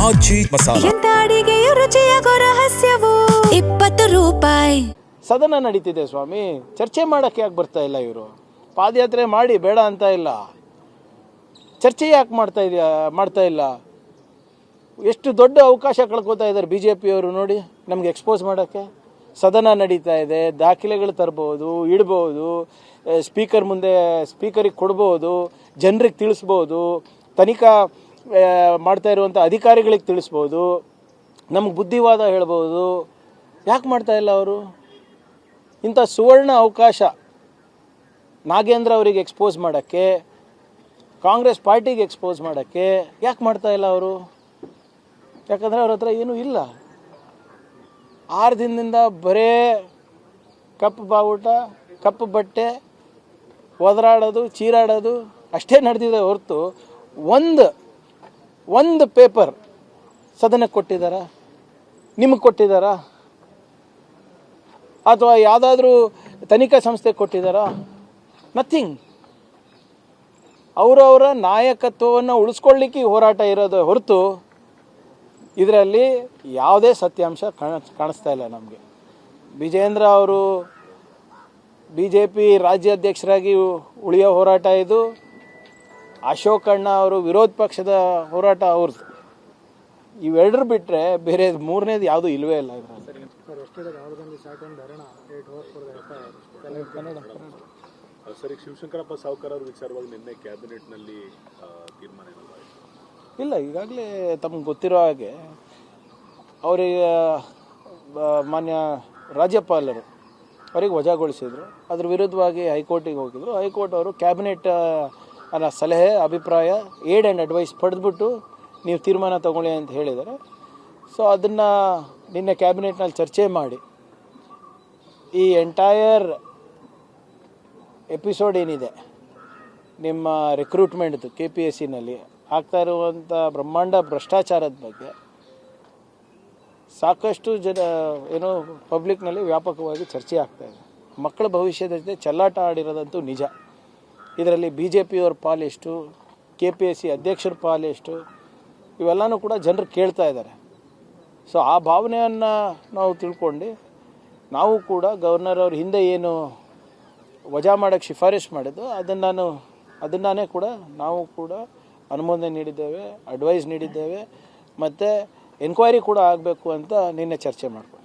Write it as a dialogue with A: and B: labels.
A: ಆಚಿ ಮಸಾಲ.
B: ಎಂತ ಅಡಿಗೆಯ ರುಚಿಯಾಗೋ ರಹಸ್ಯವು 20 ರೂಪಾಯಿ.
C: ಸದನ ನಡೀತಿದೆ ಸ್ವಾಮಿ, ಚರ್ಚೆ ಮಾಡೋಕ್ಕೆ ಯಾಕೆ ಬರ್ತಾ ಇಲ್ಲ ಇವರು? ಪಾದಯಾತ್ರೆ ಮಾಡಿ ಬೇಡ ಅಂತ ಇಲ್ಲ, ಚರ್ಚೆ ಯಾಕೆ ಮಾಡ್ತಾ ಇಲ್ಲ? ಎಷ್ಟು ದೊಡ್ಡ ಅವಕಾಶ ಕಳ್ಕೊತಾ ಇದ್ದಾರೆ ಬಿ ಜೆ ಪಿಯವರು ನೋಡಿ ನಮ್ಗೆ ಎಕ್ಸ್ಪೋಸ್ ಮಾಡೋಕ್ಕೆ. ಸದನ ನಡೀತಾ ಇದೆ, ದಾಖಲೆಗಳು ತರ್ಬೋದು, ಇಡ್ಬೋದು, ಸ್ಪೀಕರ್ ಮುಂದೆ ಸ್ಪೀಕರಿಗೆ ಕೊಡ್ಬೋದು, ಜನರಿಗೆ ತಿಳಿಸ್ಬೋದು, ತನಿಖಾ ಮಾಡ್ತಾ ಇರುವಂಥ ಅಧಿಕಾರಿಗಳಿಗೆ ತಿಳಿಸ್ಬೋದು, ನಮ್ಗೆ ಬುದ್ಧಿವಾದ ಹೇಳ್ಬೋದು. ಯಾಕೆ ಮಾಡ್ತಾ ಇಲ್ಲ ಅವರು? ಇಂಥ ಸುವರ್ಣ ಅವಕಾಶ ನಾಗೇಂದ್ರ ಅವರಿಗೆ ಎಕ್ಸ್ಪೋಸ್ ಮಾಡೋಕ್ಕೆ, ಕಾಂಗ್ರೆಸ್ ಪಾರ್ಟಿಗೆ ಎಕ್ಸ್ಪೋಸ್ ಮಾಡೋಕ್ಕೆ ಯಾಕೆ ಮಾಡ್ತಾ ಇಲ್ಲ ಅವರು? ಯಾಕಂದರೆ ಅವ್ರ ಹತ್ರ ಏನೂ ಇಲ್ಲ. 6 ದಿನದಿಂದ ಬರೇ ಕಪ್ಪು ಬಾವುಟ, ಕಪ್ಪು ಬಟ್ಟೆ, ಒದರಾಡೋದು, ಚೀರಾಡೋದು ಅಷ್ಟೇ ನಡೆದಿದೆ ಹೊರತು ಒಂದು ಪೇಪರ್ ಸದನಕ್ಕೆ ಕೊಟ್ಟಿದ್ದಾರಾ? ನಿಮಗೆ ಕೊಟ್ಟಿದ್ದಾರಾ? ಅಥವಾ ಯಾವುದಾದ್ರೂ ತನಿಖಾ ಸಂಸ್ಥೆ ಕೊಟ್ಟಿದ್ದಾರಾ? ನಥಿಂಗ್. ಅವರವರ ನಾಯಕತ್ವವನ್ನು ಉಳಿಸ್ಕೊಳ್ಳಿಕ್ಕೆ ಹೋರಾಟ ಇರೋದು ಹೊರತು ಇದರಲ್ಲಿ ಯಾವುದೇ ಸತ್ಯಾಂಶ ಕಾಣಿಸ್ತಾ ಇಲ್ಲ ನಮಗೆ. ವಿಜೇಂದ್ರ ಅವರು ಬಿ ಜೆ ಪಿ ರಾಜ್ಯಾಧ್ಯಕ್ಷರಾಗಿ ಉಳಿಯೋ ಹೋರಾಟ ಇದು. ಅಶೋಕ್ ಅಣ್ಣ ಅವರು ವಿರೋಧ ಪಕ್ಷದ ಹೋರಾಟ ಅವ್ರದ್ದು. ಇವೆರಡರು ಬಿಟ್ಟರೆ ಬೇರೆ ಮೂರನೇದು ಯಾವುದೂ ಇಲ್ಲವೇ ಇಲ್ಲ ಇದರಲ್ಲಿ.
D: ಸರಿ, ಶಿವಶಂಕರಪ್ಪ ಸಾವ್ಕಾರ ಅವರ ವಿಚಾರವಾಗಿ ನಿನ್ನೆ ಕ್ಯಾಬಿನೆಟ್ನಲ್ಲಿ ತೀರ್ಮಾನ
C: ಇಲ್ಲ, ಈಗಾಗಲೇ ತಮಗೆ ಗೊತ್ತಿರೋ ಹಾಗೆ ಅವರಿಗೆ ಮಾನ್ಯ ರಾಜ್ಯಪಾಲರು ಅವರಿಗೆ ವಜಾಗೊಳಿಸಿದರು. ಅದ್ರ ವಿರುದ್ಧವಾಗಿ ಹೈಕೋರ್ಟಿಗೆ ಹೋಗಿದ್ರು. ಹೈಕೋರ್ಟ್ ಅವರು ಕ್ಯಾಬಿನೆಟ್ ಅನ್ನೋ ಸಲಹೆ, ಅಭಿಪ್ರಾಯ, ಏಡ್ ಆ್ಯಂಡ್ ಅಡ್ವೈಸ್ ಪಡೆದ್ಬಿಟ್ಟು ನೀವು ತೀರ್ಮಾನ ತಗೊಳ್ಳಿ ಅಂತ ಹೇಳಿದ್ದಾರೆ. ಸೊ ಅದನ್ನು ನಿನ್ನೆ ಕ್ಯಾಬಿನೆಟ್ನಲ್ಲಿ ಚರ್ಚೆ ಮಾಡಿ ಈ ಎಂಟೈರ್ ಎಪಿಸೋಡ್ ಏನಿದೆ ನಿಮ್ಮ ರಿಕ್ರೂಟ್ಮೆಂಟ್ದು KPSCನಲ್ಲಿ ಆಗ್ತಾ ಇರುವಂಥ ಬ್ರಹ್ಮಾಂಡ ಭ್ರಷ್ಟಾಚಾರದ ಬಗ್ಗೆ ಸಾಕಷ್ಟು ಏನೋ ಪಬ್ಲಿಕ್ನಲ್ಲಿ ವ್ಯಾಪಕವಾಗಿ ಚರ್ಚೆ ಆಗ್ತಾಯಿದೆ. ಮಕ್ಕಳ ಭವಿಷ್ಯದ ಜೊತೆ ಚೆಲ್ಲಾಟ ಆಡಿರೋದಂತೂ ನಿಜ. ಇದರಲ್ಲಿ BJPಯವ್ರ ಪಾಲೆಷ್ಟು, KPSC ಅಧ್ಯಕ್ಷರ ಪಾಲೆಷ್ಟು, ಇವೆಲ್ಲನೂ ಕೂಡ ಜನರು ಕೇಳ್ತಾ ಇದ್ದಾರೆ. ಸೊ ಆ ಭಾವನೆಯನ್ನು ನಾವು ತಿಳ್ಕೊಂಡು ನಾವು ಕೂಡ ಗವರ್ನರ್ ಅವ್ರ ಹಿಂದೆ ಏನು ವಜಾ ಮಾಡೋಕ್ಕೆ ಶಿಫಾರಸು ಮಾಡಿದ್ದು ಅದನ್ನೇ ಕೂಡ ನಾವು ಕೂಡ ಅನುಮೋದನೆ ನೀಡಿದ್ದೇವೆ, ಅಡ್ವೈಸ್ ನೀಡಿದ್ದೇವೆ, ಮತ್ತು ಎನ್ಕ್ವೈರಿ ಕೂಡ ಆಗಬೇಕು ಅಂತ ನಿನ್ನೆ ಚರ್ಚೆ ಮಾಡ್ಕೊಂಡು